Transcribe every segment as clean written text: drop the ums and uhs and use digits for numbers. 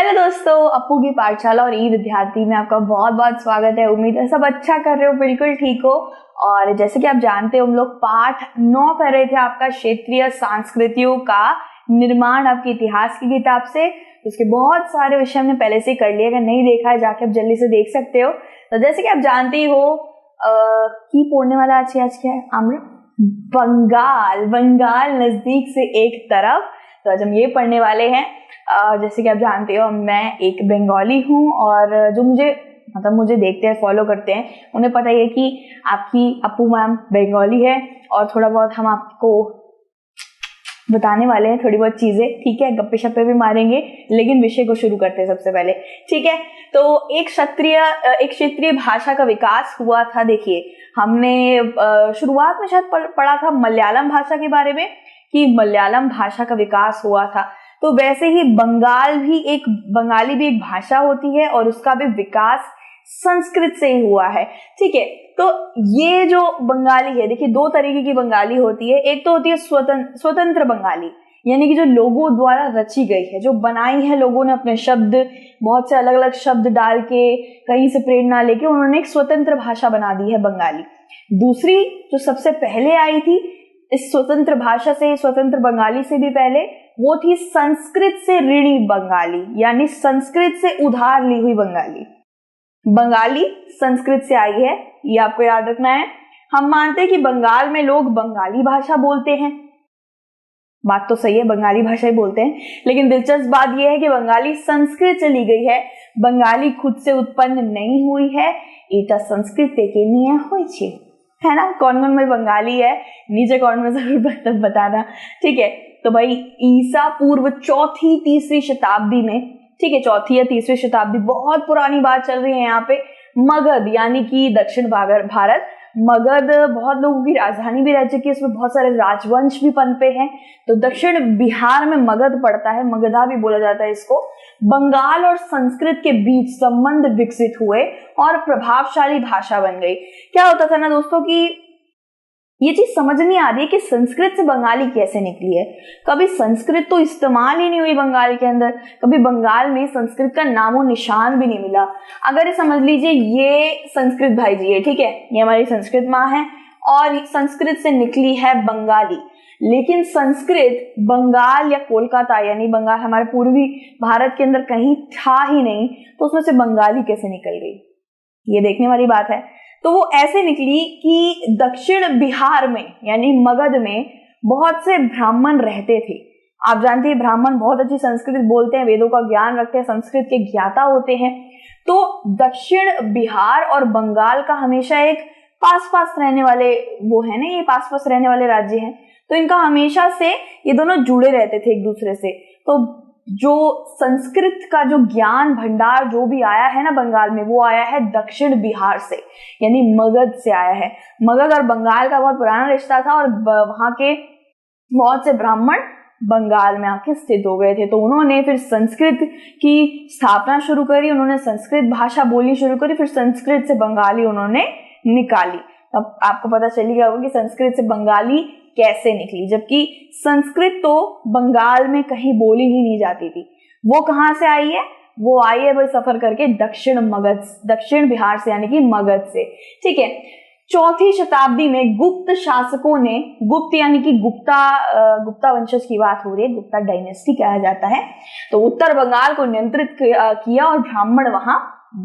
Hello दोस्तों, अप्पू की पाठशाला और ई विद्यार्थी में आपका बहुत बहुत स्वागत है। उम्मीद है सब अच्छा कर रहे हो, बिल्कुल ठीक हो। और जैसे कि आप जानते हो, हम लोग पाठ 9 कर रहे थे आपका क्षेत्रीय संस्कृतियों का निर्माण आपके इतिहास की किताब से। उसके बहुत सारे विषय हमने पहले से कर लिए, अगर नहीं देखा है जाके आप जल्दी से देख सकते हो। तो जैसे कि आप जानते हो की पढ़ने वाला आज क्या है, आम्र बंगाल नजदीक से एक तरफ। तो आज हम ये पढ़ने वाले हैं। जैसे कि आप जानते हो, मैं एक बंगाली हूँ और जो मुझे देखते हैं, फॉलो करते हैं, उन्हें पता ही है कि आपकी अप्पू मैम बंगाली है। और थोड़ा बहुत हम आपको बताने वाले हैं, थोड़ी बहुत चीजें, ठीक है। गप्पे शप्पे भी मारेंगे, लेकिन विषय को शुरू करते हैं सबसे पहले, ठीक है। तो एक क्षेत्रीय भाषा का विकास हुआ था। देखिए, हमने शुरुआत में शायद पढ़ा था मलयालम भाषा के बारे में, कि मलयालम भाषा का विकास हुआ था। तो वैसे ही बंगाली भी एक भाषा होती है और उसका भी विकास संस्कृत से ही हुआ है, ठीक है। तो ये जो बंगाली है, देखिए 2 तरीके की बंगाली होती है। एक तो होती है स्वतंत्र बंगाली, यानी कि जो लोगों द्वारा रची गई है, जो बनाई है लोगों ने अपने शब्द, बहुत से अलग अलग शब्द डाल के, कहीं से प्रेरणा लेके उन्होंने एक स्वतंत्र भाषा बना दी है बंगाली। दूसरी जो सबसे पहले आई थी इस स्वतंत्र भाषा से, स्वतंत्र बंगाली से भी पहले, वो थी संस्कृत से ऋणी बंगाली, यानी संस्कृत से उधार ली हुई बंगाली। बंगाली संस्कृत से आई है, ये आपको याद रखना है। हम मानते हैं कि बंगाल में लोग बंगाली भाषा बोलते हैं, बात तो सही है, बंगाली भाषा ही बोलते हैं। लेकिन दिलचस्प बात यह है कि बंगाली संस्कृत से ली गई है, बंगाली खुद से उत्पन्न नहीं हुई है। एटा संस्कृत के निये होइछे, है ना। कौन कौन में बंगाली है, नीचे कौन में जरूर बताना, ठीक है। तो भाई ईसा पूर्व 4वीं-3वीं शताब्दी में, ठीक है, 4वीं या 3वीं शताब्दी, बहुत पुरानी बात चल रही है यहाँ पे। मगध यानी कि दक्षिण भारत, मगध बहुत लोगों की राजधानी भी रह चुकी है, उसमें बहुत सारे राजवंश भी पनपे हैं। तो दक्षिण बिहार में मगध पड़ता है, मगधा भी बोला जाता है इसको। बंगाल और संस्कृत के बीच संबंध विकसित हुए और प्रभावशाली भाषा बन गई। क्या होता था ना दोस्तों कि ये चीज समझ नहीं आ रही है कि संस्कृत से बंगाली कैसे निकली है। कभी संस्कृत तो इस्तेमाल ही नहीं हुई बंगाल के अंदर, कभी बंगाल में संस्कृत का नामो निशान भी नहीं मिला। अगर ये समझ लीजिए, ये संस्कृत भाई जी है, ठीक है, ये हमारी संस्कृत माँ है और संस्कृत से निकली है बंगाली। लेकिन संस्कृत बंगाल या कोलकाता, यानी बंगाल हमारे पूर्वी भारत के अंदर कहीं था ही नहीं, तो उसमें से बंगाली कैसे निकल गई, ये देखने वाली बात है। तो वो ऐसे निकली कि दक्षिण बिहार में, यानी मगध में, बहुत से ब्राह्मण रहते थे। आप जानते हैं ब्राह्मण बहुत अच्छी संस्कृत बोलते हैं, वेदों का ज्ञान रखते हैं, संस्कृत के ज्ञाता होते हैं। तो दक्षिण बिहार और बंगाल का हमेशा एक पास पास रहने वाले वो है ना, ये पास पास रहने वाले राज्य हैं। तो इनका हमेशा से ये दोनों जुड़े रहते थे एक दूसरे से। तो जो संस्कृत का जो ज्ञान भंडार जो भी आया है ना बंगाल में, वो आया है दक्षिण बिहार से, यानी मगध से आया है। मगध और बंगाल का बहुत पुराना रिश्ता था और वहां के बहुत से ब्राह्मण बंगाल में आके स्थित हो गए थे। तो उन्होंने फिर संस्कृत की स्थापना शुरू करी, उन्होंने संस्कृत भाषा बोलनी शुरू करी, फिर संस्कृत से बंगाली उन्होंने निकाली। अब आपको पता चली गया होगा कि संस्कृत से बंगाली कैसे निकली, जबकि संस्कृत तो बंगाल में कहीं बोली ही नहीं जाती थी। वो कहाँ से आई है, वो आई है भाई सफर करके दक्षिण बिहार से, यानी कि मगध से, ठीक है। 4वीं शताब्दी में गुप्त शासकों ने, गुप्त यानी कि गुप्ता वंशज की बात हो रही है, गुप्ता डायनेस्टी कहा जाता है, तो उत्तर बंगाल को नियंत्रित किया और ब्राह्मण वहां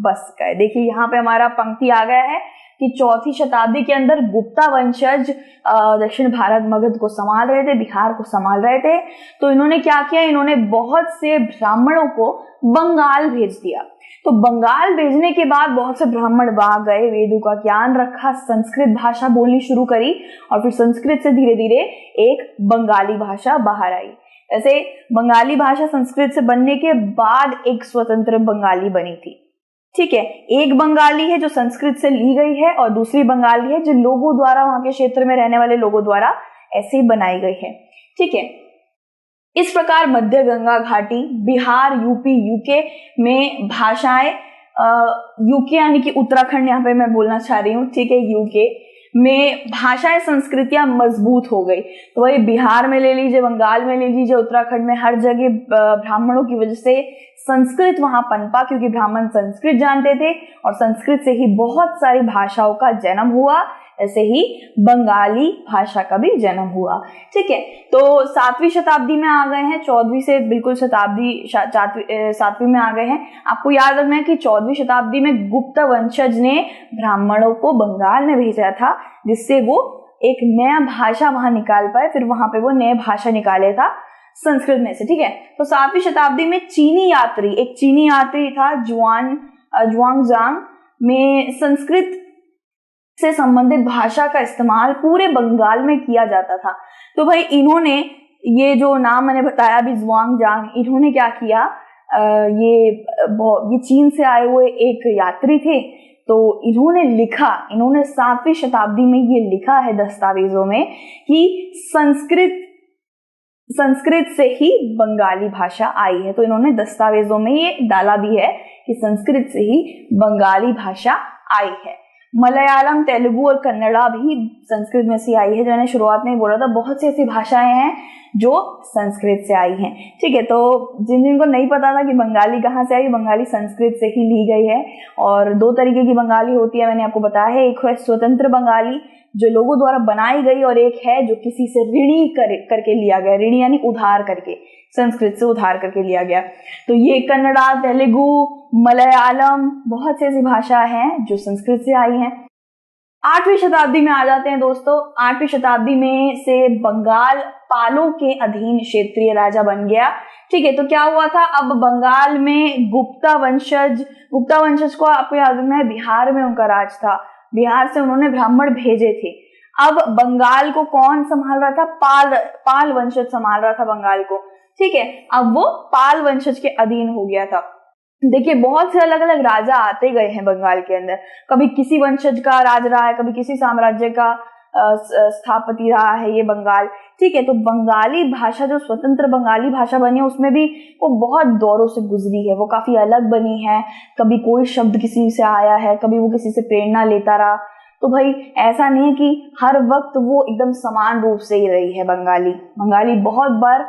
बस गए। देखिए यहाँ पे हमारा पंक्ति आ गया है कि 4वीं शताब्दी के अंदर गुप्ता वंशज दक्षिण भारत मगध को संभाल रहे थे, बिहार को संभाल रहे थे। तो इन्होंने क्या किया, इन्होंने बहुत से ब्राह्मणों को बंगाल भेज दिया। तो बंगाल भेजने के बाद बहुत से ब्राह्मण वहां गए, वेदों का ज्ञान रखा, संस्कृत भाषा बोलनी शुरू करी और फिर संस्कृत से धीरे धीरे एक बंगाली भाषा बाहर आई। ऐसे बंगाली भाषा संस्कृत से बनने के बाद एक स्वतंत्र बंगाली बनी थी, ठीक है। एक बंगाली है जो संस्कृत से ली गई है और दूसरी बंगाली है जो लोगों द्वारा, वहां के क्षेत्र में रहने वाले लोगों द्वारा ऐसे ही बनाई गई है, ठीक है। इस प्रकार मध्य गंगा घाटी, बिहार, यूपी, यूके में भाषाएं, यूके यानी कि उत्तराखंड यहाँ पे मैं बोलना चाह रही हूँ, ठीक है, यूके में भाषाएं संस्कृतियां मजबूत हो गई। तो वही बिहार में ले लीजिए, बंगाल में ले लीजिए, उत्तराखंड में, हर जगह ब्राह्मणों की वजह से संस्कृत वहां पनपा, क्योंकि ब्राह्मण संस्कृत जानते थे और संस्कृत से ही बहुत सारी भाषाओं का जन्म हुआ। ऐसे ही बंगाली भाषा का भी जन्म हुआ। ठीक है, तो 7वीं शताब्दी में आ गए हैं, 14वीं से बिल्कुल शताब्दी 7वीं में आ गए हैं। आपको याद रखना है कि 14वीं शताब्दी में गुप्त वंशज ने ब्राह्मणों को बंगाल में भेजा था, जिससे वो एक नया भाषा वहां निकाल पाए। फिर वहां पे वो नया भाषा निकाले था संस्कृत में से। ठीक है, तो 7वीं शताब्दी में एक चीनी यात्री था जुआंगजांग में संस्कृत से संबंधित भाषा का इस्तेमाल पूरे बंगाल में किया जाता था। तो भाई इन्होंने, ये जो नाम मैंने बताया अभी जुआंगजांग, इन्होंने क्या किया, ये चीन से आए हुए एक यात्री थे। तो इन्होंने 7वीं शताब्दी में ये लिखा है दस्तावेजों में कि संस्कृत से ही बंगाली भाषा आई है। तो इन्होंने दस्तावेजों में ये डाला भी है कि संस्कृत से ही बंगाली भाषा आई है। मलयालम, तेलुगु और कन्नड़ा भी संस्कृत में से आई है। जो मैंने शुरुआत में ही बोला था, बहुत सी ऐसी भाषाएं हैं जो संस्कृत से आई हैं। ठीक है, तो जिनको नहीं पता था कि बंगाली कहाँ से आई, बंगाली संस्कृत से ही ली गई है। और 2 तरीके की बंगाली होती है, मैंने आपको बताया है। एक है स्वतंत्र बंगाली जो लोगों द्वारा बनाई गई, और एक है जो किसी से ऋणी करके लिया गया। ऋणी यानी उधार करके, संस्कृत से उधार करके लिया गया। तो ये कन्नड़ा, तेलुगु, मलयालम, बहुत सी ऐसी भाषा हैं जो संस्कृत से आई हैं। 8वीं शताब्दी में आ जाते हैं दोस्तों। 8वीं शताब्दी में से बंगाल पालों के अधीन क्षेत्रीय राजा बन गया। ठीक है, तो क्या हुआ था, अब बंगाल में गुप्ता वंशज को आपको याद रखना है, बिहार में उनका राज था। बिहार से उन्होंने ब्राह्मण भेजे थे। अब बंगाल को कौन संभाल रहा था, पाल वंशज संभाल रहा था बंगाल को। ठीक है, अब वो पाल वंशज के अधीन हो गया था। देखिए, बहुत से अलग अलग राजा आते गए हैं बंगाल के अंदर। कभी किसी वंशज का राज रहा है, कभी किसी साम्राज्य का स्थापति रहा है ये बंगाल। ठीक है, तो बंगाली भाषा जो स्वतंत्र बंगाली भाषा बनी है, उसमें भी वो बहुत दौरों से गुजरी है। वो काफी अलग बनी है। कभी कोई शब्द किसी से आया है, कभी वो किसी से प्रेरणा लेता रहा। तो भाई ऐसा नहीं है कि हर वक्त वो एकदम समान रूप से ही रही है बंगाली बहुत बार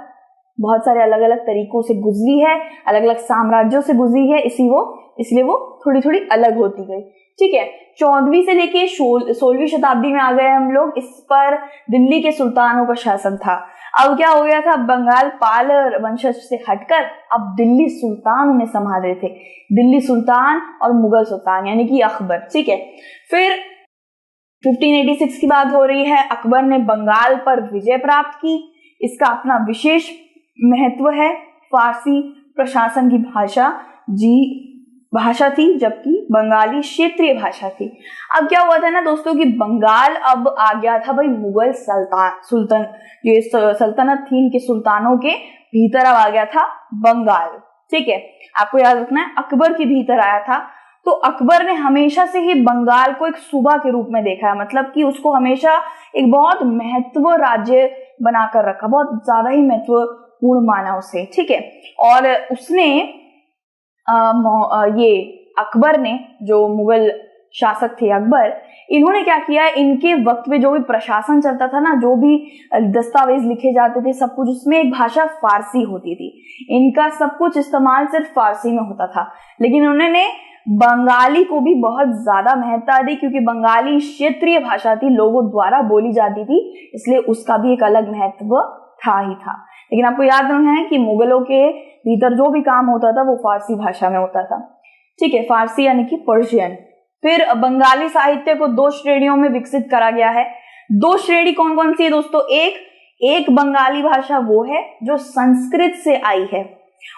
बहुत सारे अलग अलग तरीकों से गुजरी है, अलग अलग साम्राज्यों से गुजरी है, इसलिए वो थोड़ी थोड़ी अलग होती गई। ठीक है, 14वीं से लेके 16वीं शताब्दी में आ गए हम लोग। इस पर दिल्ली के सुल्तानों का शासन था। अब क्या हो गया था, बंगाल पाल वंशज से हटकर अब दिल्ली सुल्तान उन्हें संभाल रहे थे। दिल्ली सुल्तान और मुगल सुल्तान यानी कि अकबर। ठीक है, फिर 1586 की बात हो रही है। अकबर ने बंगाल पर विजय प्राप्त की। इसका अपना विशेष महत्व है। फारसी प्रशासन की भाषा थी, जबकि बंगाली क्षेत्रीय भाषा थी। अब क्या हुआ था ना दोस्तों कि बंगाल अब आ गया था भाई मुगल सल्तनत थी, इनके सुल्तानों के भीतर अब आ गया था बंगाल। ठीक है, आपको याद रखना है अकबर के भीतर आया था। तो अकबर ने हमेशा से ही बंगाल को एक सूबा के रूप में देखा है, मतलब कि उसको हमेशा एक बहुत महत्व राज्य बनाकर रखा, बहुत ज्यादा ही महत्वपूर्ण माना उसे। ठीक है, और उसने ये अकबर ने, जो मुगल शासक थे अकबर, इन्होंने क्या किया, इनके वक्त में जो भी प्रशासन चलता था ना, जो भी दस्तावेज लिखे जाते थे, सब कुछ उसमें एक भाषा फारसी होती थी। इनका सब कुछ इस्तेमाल सिर्फ फारसी में होता था। लेकिन उन्होंने बंगाली को भी बहुत ज्यादा महत्ता दी, क्योंकि बंगाली क्षेत्रीय भाषा थी, लोगों द्वारा बोली जाती थी, इसलिए उसका भी एक अलग महत्व था ही था। लेकिन आपको याद रखना है कि मुगलों के भीतर जो भी काम होता था वो फारसी भाषा में होता था। ठीक है, फारसी यानी कि पर्शियन। फिर बंगाली साहित्य को 2 श्रेणियों में विकसित करा गया है। 2 श्रेणी कौन कौन सी है दोस्तों? एक बंगाली भाषा वो है जो संस्कृत से आई है,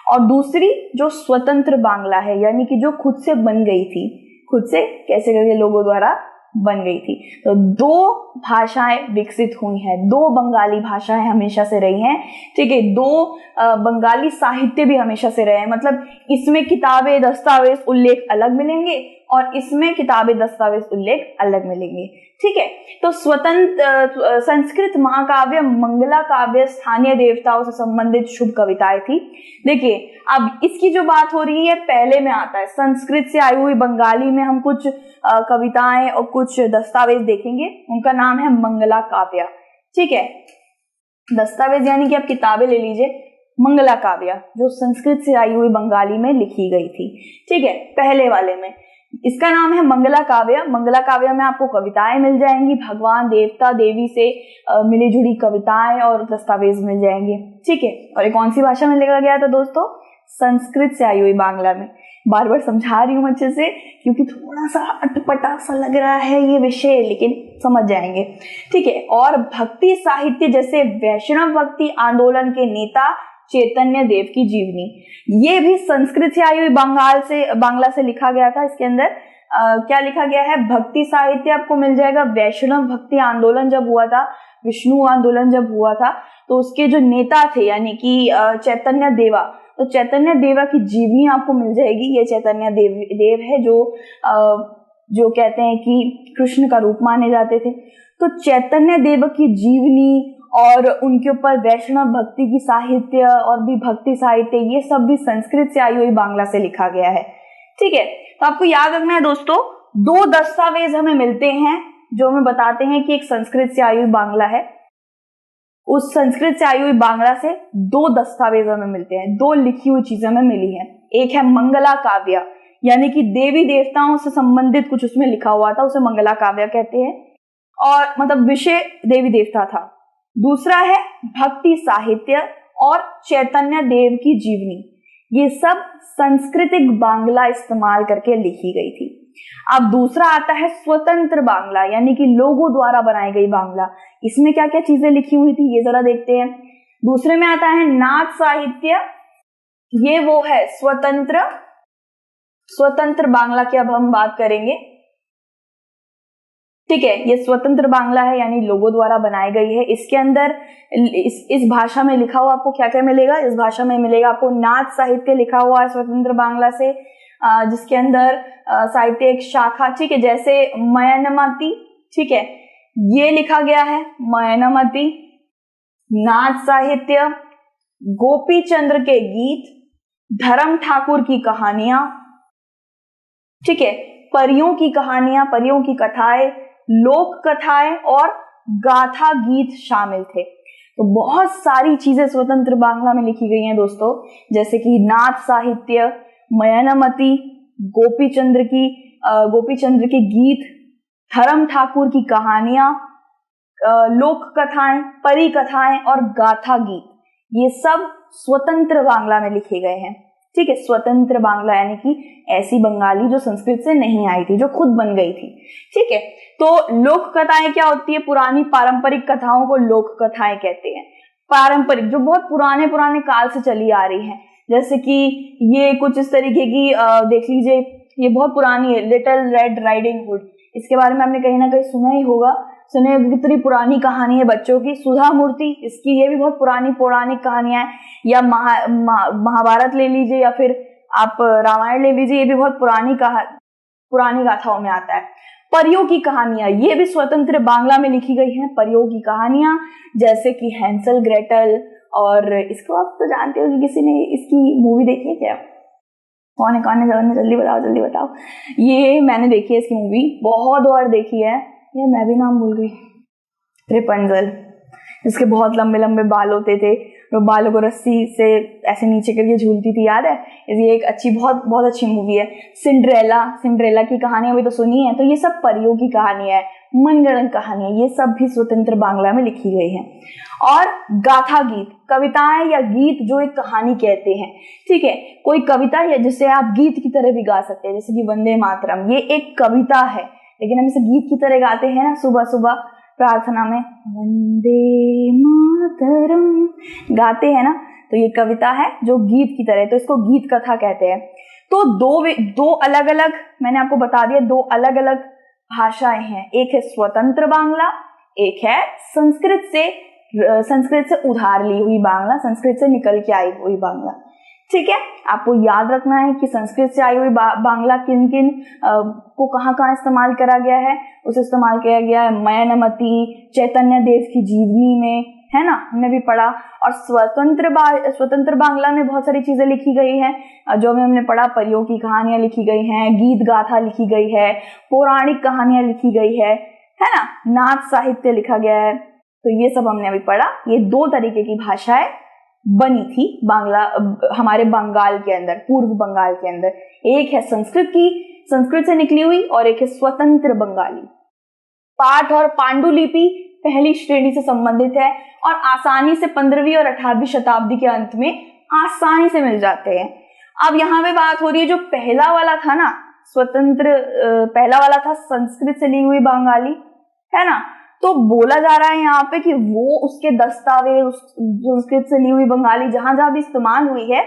और दूसरी जो स्वतंत्र बांग्ला है, यानी कि जो खुद से बन गई थी, खुद से कैसे करके लोगों द्वारा बन गई थी। तो 2 भाषाएं विकसित हुई हैं, 2 बंगाली भाषाएं हमेशा से रही हैं। ठीक है, 2 बंगाली साहित्य भी हमेशा से रहे हैं। मतलब इसमें किताबें, दस्तावेज, उल्लेख अलग मिलेंगे, और इसमें किताबी दस्तावेज उल्लेख अलग मिलेंगे। ठीक है, तो स्वतंत्र संस्कृत महाकाव्य मंगला काव्य स्थानीय देवताओं से संबंधित शुभ कविताएं थी। देखिए, अब इसकी जो बात हो रही है पहले में आता है, संस्कृत से आई हुई बंगाली में हम कुछ कविताएं और कुछ दस्तावेज देखेंगे, उनका नाम है मंगला काव्य। ठीक है, दस्तावेज यानी कि आप किताबें ले लीजिए, मंगला काव्य जो संस्कृत से आई हुई बंगाली में लिखी गई थी। ठीक है, पहले वाले में इसका नाम है मंगला काव्य। मंगला काव्य में आपको कविताएं मिल जाएंगी, भगवान देवता देवी से मिली जुड़ी कविताएं और दस्तावेज मिल जाएंगे। ठीक है, और ये कौन सी भाषा में लिखा गया था दोस्तों? संस्कृत से आई हुई बांग्ला में। बार बार समझा रही हूँ अच्छे से क्योंकि थोड़ा सा अटपटा सा लग रहा है ये विषय, लेकिन समझ जाएंगे। ठीक है, और भक्ति साहित्य जैसे वैष्णव भक्ति आंदोलन के नेता चैतन्य देव की जीवनी, ये भी संस्कृत से आई हुई बांग्ला से लिखा गया था। इसके अंदर क्या लिखा गया है? भक्ति साहित्य आपको मिल जाएगा। वैष्णव भक्ति आंदोलन जब हुआ था, विष्णु आंदोलन जब हुआ था, तो उसके जो नेता थे यानी कि चैतन्य देवा, तो चैतन्य देवा की जीवनी आपको मिल जाएगी। ये चैतन्य देव है जो कहते हैं कि कृष्ण का रूप माने जाते थे। तो चैतन्य देव की जीवनी और उनके ऊपर वैष्णव भक्ति की साहित्य और भी भक्ति साहित्य, ये सब भी संस्कृत से आई हुई बांग्ला से लिखा गया है। ठीक है, तो आपको याद रखना है दोस्तों, दो दस्तावेज हमें मिलते हैं जो हमें बताते हैं कि एक संस्कृत से आई हुई बांग्ला है। उस संस्कृत से आई हुई बांग्ला से दो दस्तावेज हमें मिलते हैं, दो लिखी हुई चीजें हमें मिली हैं। एक है मंगला काव्य, यानी कि देवी देवताओं से संबंधित कुछ उसमें लिखा हुआ था, उसे मंगला काव्य कहते हैं, और मतलब विषय देवी देवता था। दूसरा है भक्ति साहित्य और चैतन्य देव की जीवनी, ये सब सांस्कृतिक बांग्ला इस्तेमाल करके लिखी गई थी। अब दूसरा आता है स्वतंत्र बांग्ला, यानी कि लोगों द्वारा बनाई गई बांग्ला। इसमें क्या क्या चीजें लिखी हुई थी ये जरा देखते हैं। दूसरे में आता है नाथ साहित्य, ये वो है स्वतंत्र बांग्ला की अब हम बात करेंगे। ठीक है, ये स्वतंत्र बांग्ला है यानी लोगों द्वारा बनाई गई है। इसके अंदर इस भाषा में लिखा हुआ आपको क्या क्या मिलेगा? इस भाषा में मिलेगा आपको नाथ साहित्य लिखा हुआ है स्वतंत्र बांग्ला से, जिसके अंदर साहित्य एक शाखा, ठीक है, जैसे मयनमती, ठीक है, ये लिखा गया है मयनमती। नाथ साहित्य, गोपी चंद्र के गीत, धर्म ठाकुर की कहानियां, ठीक है, परियों की कहानियां, परियों की कथाएं, लोक कथाएं और गाथा गीत शामिल थे। तो बहुत सारी चीजें स्वतंत्र बांग्ला में लिखी गई हैं दोस्तों, जैसे कि नाथ साहित्य, मयनमती, गोपी चंद्र के गीत, धर्म ठाकुर की कहानियां, लोक कथाएं, परी कथाएं और गाथा गीत, ये सब स्वतंत्र बांग्ला में लिखे गए हैं। ठीक है, स्वतंत्र बांग्ला यानी कि ऐसी बंगाली जो संस्कृत से नहीं आई थी, जो खुद बन गई थी। ठीक है, तो लोक कथाएं क्या होती है? पुरानी पारंपरिक कथाओं को लोक कथाएं कहते हैं। पारंपरिक, जो बहुत पुराने काल से चली आ रही हैं, जैसे कि ये कुछ इस तरीके की देख लीजिए, ये बहुत पुरानी है, लिटिल रेड राइडिंग हुड, इसके बारे में आपने कहीं ना कहीं सुना ही होगा, कितनी पुरानी कहानी है बच्चों की। सुधा मूर्ति, इसकी ये भी बहुत पुरानी पौराणिक कहानियां है। या महाभारत ले लीजिए या फिर आप रामायण ले लीजिए, ये भी बहुत पुरानी गाथाओं में आता है। परियों की कहानियां, ये भी स्वतंत्र बांग्ला में लिखी गई हैं। परियों की कहानियां जैसे कि हैंसल ग्रेटल, और इसको आप तो जानते हो कि किसी ने इसकी मूवी देखी है क्या? कौन है जल्दी बताओ। ये मैंने देखी है इसकी मूवी, बहुत बार देखी है, ये मैं भी नाम भूल गई। रेपंजल, जिसके बहुत लंबे लंबे बाल होते थे, वो बालों को रस्सी से ऐसे नीचे करके झूलती थी, याद है? ये एक अच्छी बहुत अच्छी मूवी है। सिंड्रेला की कहानी अभी तो सुनी है। तो ये सब परियों की कहानियां है, मनगढ़ंत कहानियां, ये सब भी स्वतंत्र बांग्ला में लिखी गई हैं। और गाथा गीत, कविताएं या गीत जो एक कहानी कहते हैं। ठीक है, कोई कविता है जिसे आप गीत की तरह भी गा सकते हैं, जैसे कि वंदे मातरम, ये एक कविता है, लेकिन हम इसे गीत की तरह गाते हैं ना, सुबह सुबह प्रार्थना में वंदे मातरम गाते हैं ना, तो ये कविता है जो गीत की तरह, तो इसको गीत कथा कहते हैं। तो दो अलग अलग, मैंने आपको बता दिया, दो अलग अलग भाषाएं हैं। एक है स्वतंत्र बांग्ला, एक है संस्कृत से उधार ली हुई बांग्ला, संस्कृत से निकल के आई हुई बांग्ला। ठीक है, आपको याद रखना है कि संस्कृत से आई हुई बांग्ला किन किन को कहाँ कहाँ इस्तेमाल करा गया है। उसे इस्तेमाल किया गया है मयनमती, चैतन्य देव की जीवनी में, है ना, हमने भी पढ़ा। और स्वतंत्र बांग्ला में बहुत सारी चीजें लिखी गई हैं जो हमने पढ़ा। परियों की कहानियां लिखी गई हैं, गीत गाथा लिखी गई है, पौराणिक कहानियां लिखी गई है ना, नाच साहित्य लिखा गया है। तो ये सब हमने अभी पढ़ा। ये 2 तरीके की भाषाएं बनी थी बांग्ला हमारे बंगाल के अंदर, पूर्व बंगाल के अंदर। एक है संस्कृत से निकली हुई, और एक है स्वतंत्र बंगाली। पाठ और पांडुलिपि पहली श्रेणी से संबंधित है और आसानी से 15वीं और 18वीं शताब्दी के अंत में आसानी से मिल जाते हैं। अब यहाँ पे बात हो रही है, जो पहला वाला था ना पहला वाला था संस्कृत से ली हुई बंगाली, है ना, तो बोला जा रहा है यहाँ पे कि वो उसके दस्तावेज संस्कृत से ली हुई बंगाली जहां जहां भी इस्तेमाल हुई है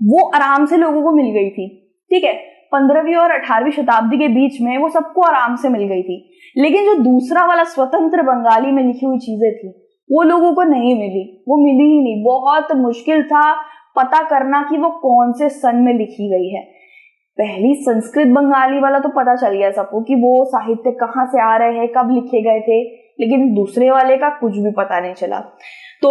वो आराम से लोगों को मिल गई थी। ठीक है, 15वीं और 18वीं शताब्दी के बीच में वो सबको आराम से मिल गई थी। लेकिन जो दूसरा वाला स्वतंत्र बंगाली में लिखी हुई चीजें थी वो लोगों को नहीं मिली, वो मिली ही नहीं। बहुत मुश्किल था पता करना कि वो कौन से सन में लिखी गई है। पहली संस्कृत बंगाली वाला तो पता चल गया सबको कि वो साहित्य कहाँ से आ रहे हैं, कब लिखे गए थे, लेकिन दूसरे वाले का कुछ भी पता नहीं चला। तो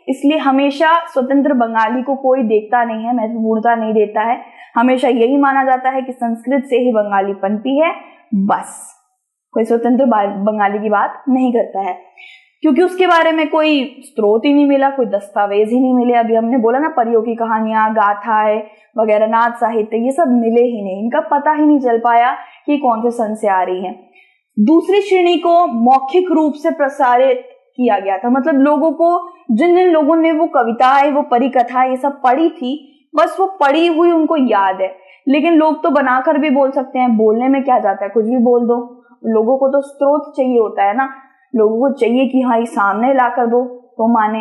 इसलिए हमेशा स्वतंत्र बंगाली को कोई देखता नहीं है, महत्वपूर्णता नहीं देता है। हमेशा यही माना जाता है कि संस्कृत से ही बंगाली पनपी है, बस कोई स्वतंत्र बंगाली की बात नहीं करता है, क्योंकि उसके बारे में कोई स्रोत ही नहीं मिला, कोई दस्तावेज ही नहीं मिले। अभी हमने बोला ना, परियों की कहानियां, गाथाएं वगैरह, नाच साहित्य, ये सब मिले ही नहीं, इनका पता ही नहीं चल पाया कि कौन से सन से आ रही है। दूसरी श्रेणी को मौखिक रूप से प्रसारित किया गया था, मतलब लोगों को, जिन जिन लोगों ने वो कविताएं, वो परिकथाएं, ये सब पढ़ी थी, बस वो पढ़ी हुई उनको याद है। लेकिन लोग तो बनाकर भी बोल सकते हैं, बोलने में क्या जाता है, कुछ भी बोल दो। लोगों को तो स्रोत चाहिए होता है ना, लोगों को चाहिए कि हाँ, ये सामने ला कर दो तो माने,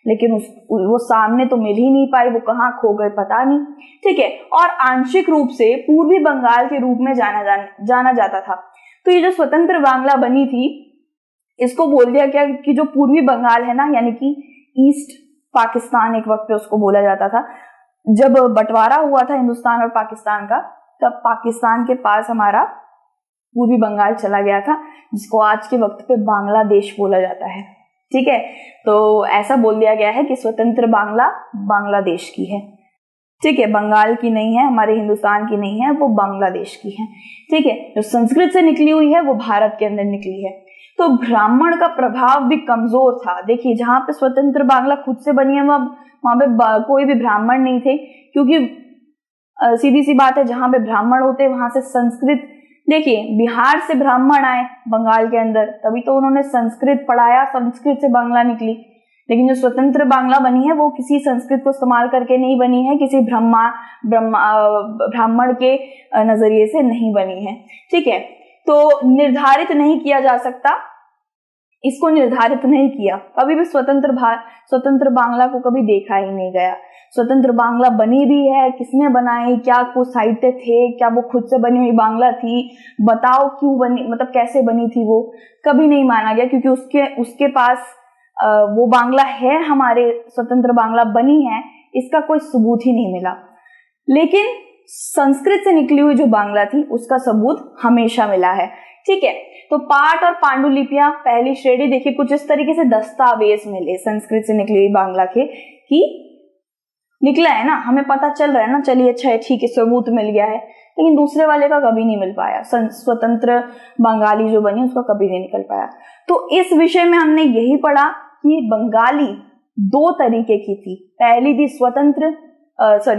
लेकिन वो सामने तो मिल ही नहीं पाई, वो कहाँ खो गए पता नहीं। ठीक है, और आंशिक रूप से पूर्वी बंगाल के रूप में जाना जाता था। तो ये जो स्वतंत्र बांग्ला बनी थी, इसको बोल दिया गया कि जो पूर्वी बंगाल है ना, यानी कि ईस्ट पाकिस्तान एक वक्त पे उसको बोला जाता था। जब बंटवारा हुआ था हिंदुस्तान और पाकिस्तान का, तब पाकिस्तान के पास हमारा पूर्वी बंगाल चला गया था, जिसको आज के वक्त पे बांग्लादेश बोला जाता है। ठीक है, तो ऐसा बोल दिया गया है कि स्वतंत्र बांग्ला बांग्लादेश की है। ठीक है, बंगाल की नहीं है, हमारे हिंदुस्तान की नहीं है, वो बांग्लादेश की है। ठीक है, जो संस्कृत से निकली हुई है वो भारत के अंदर निकली है। तो ब्राह्मण का प्रभाव भी कमजोर था। देखिए, जहां पे स्वतंत्र बांग्ला खुद से बनी है वहां पे कोई भी ब्राह्मण नहीं थे, क्योंकि सीधी सी बात है, जहां पे ब्राह्मण होते वहां से संस्कृत, देखिए बिहार से ब्राह्मण आए बंगाल के अंदर, तभी तो उन्होंने संस्कृत पढ़ाया, संस्कृत से बांग्ला निकली। लेकिन जो स्वतंत्र बांग्ला बनी है वो किसी संस्कृत को इस्तेमाल करके नहीं बनी है, किसी ब्राह्मण के नजरिए से नहीं बनी है। ठीक है, तो निर्धारित नहीं किया जा सकता, इसको निर्धारित नहीं किया कभी भी। स्वतंत्र बांग्ला को कभी देखा ही नहीं गया। स्वतंत्र बांग्ला बनी भी है, किसने बनाई, क्या कुछ साहित्य थे, क्या वो खुद से बनी हुई बांग्ला थी, बताओ क्यों बनी, मतलब कैसे बनी थी, वो कभी नहीं माना गया, क्योंकि उसके पास वो बांग्ला है, हमारे स्वतंत्र बांग्ला बनी है, इसका कोई सबूत ही नहीं मिला। लेकिन संस्कृत से निकली हुई जो बांग्ला थी उसका सबूत हमेशा मिला है। ठीक है, तो पाठ और पांडुलिपियां पहली श्रेणी। देखिए, कुछ इस तरीके से दस्तावेज मिले संस्कृत से निकली हुई बांग्ला के, कि निकला है ना, हमें पता चल रहा है ना, चलिए अच्छा है, ठीक है, सबूत मिल गया है। लेकिन दूसरे वाले का कभी नहीं मिल पाया, स्वतंत्र बंगाली जो बनी उसका कभी नहीं निकल पाया। तो इस विषय में हमने यही पढ़ा कि बंगाली 2 तरीके की थी।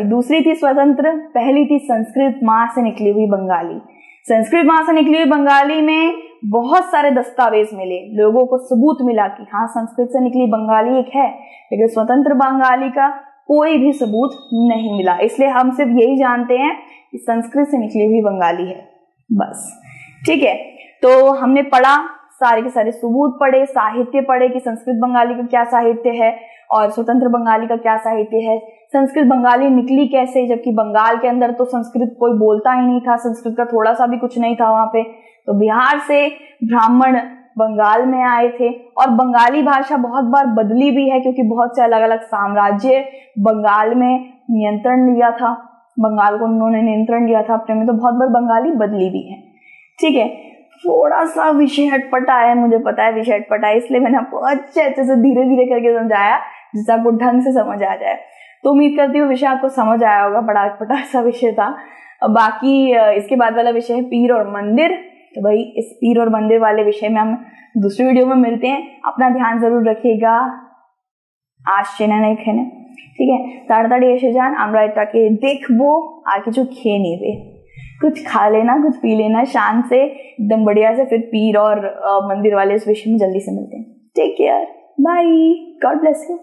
दूसरी थी स्वतंत्र, पहली थी संस्कृत माँ से निकली हुई बंगाली। संस्कृत माँ से निकली हुई बंगाली में बहुत सारे दस्तावेज मिले, लोगों को सबूत मिला कि हाँ, संस्कृत से निकली बंगाली एक है, लेकिन स्वतंत्र बंगाली का कोई भी सबूत नहीं मिला। इसलिए हम सिर्फ यही जानते हैं कि संस्कृत से निकली हुई बंगाली है, बस। ठीक है, तो हमने पढ़ा, सारे के सारे सबूत पढ़े, साहित्य पढ़े कि संस्कृत बंगाली का क्या साहित्य है और स्वतंत्र बंगाली का क्या साहित्य है। संस्कृत बंगाली निकली कैसे, जबकि बंगाल के अंदर तो संस्कृत कोई बोलता ही नहीं था, संस्कृत का थोड़ा सा भी कुछ नहीं था वहां पे। तो बिहार से ब्राह्मण बंगाल में आए थे। और बंगाली भाषा बहुत बार बदली भी है, क्योंकि बहुत से अलग अलग साम्राज्य बंगाल में नियंत्रण लिया था, बंगाल को उन्होंने नियंत्रण लिया था अपने में, तो बहुत बार बंगाली बदली भी है। ठीक है, थोड़ा सा विषय हटपटा है, मुझे पता है विषय हटपटा है, इसलिए मैंने आपको अच्छे से धीरे धीरे करके समझाया जिससे आपको ढंग से समझ आ जाए। तो उम्मीद करती हूँ विषय आपको समझ आया होगा, बड़ा अटपटा सा विषय था। बाकी इसके बाद वाला विषय है पीर और मंदिर। तो भाई इस पीर और मंदिर वाले विषय में हम दूसरी वीडियो में मिलते हैं। अपना ध्यान जरूर रखिएगा। আসছেনা না এখানে, ठीक है, ताड़ाताड़ी एसे जान আমরা এটাকে देखबो আর কিছু খেয়ে নেবে, कुछ खा लेना, कुछ पी लेना शान से एकदम बढ़िया से। फिर पीर और मंदिर वाले इस विषय में जल्दी से मिलते हैं। Take care, bye, God bless you.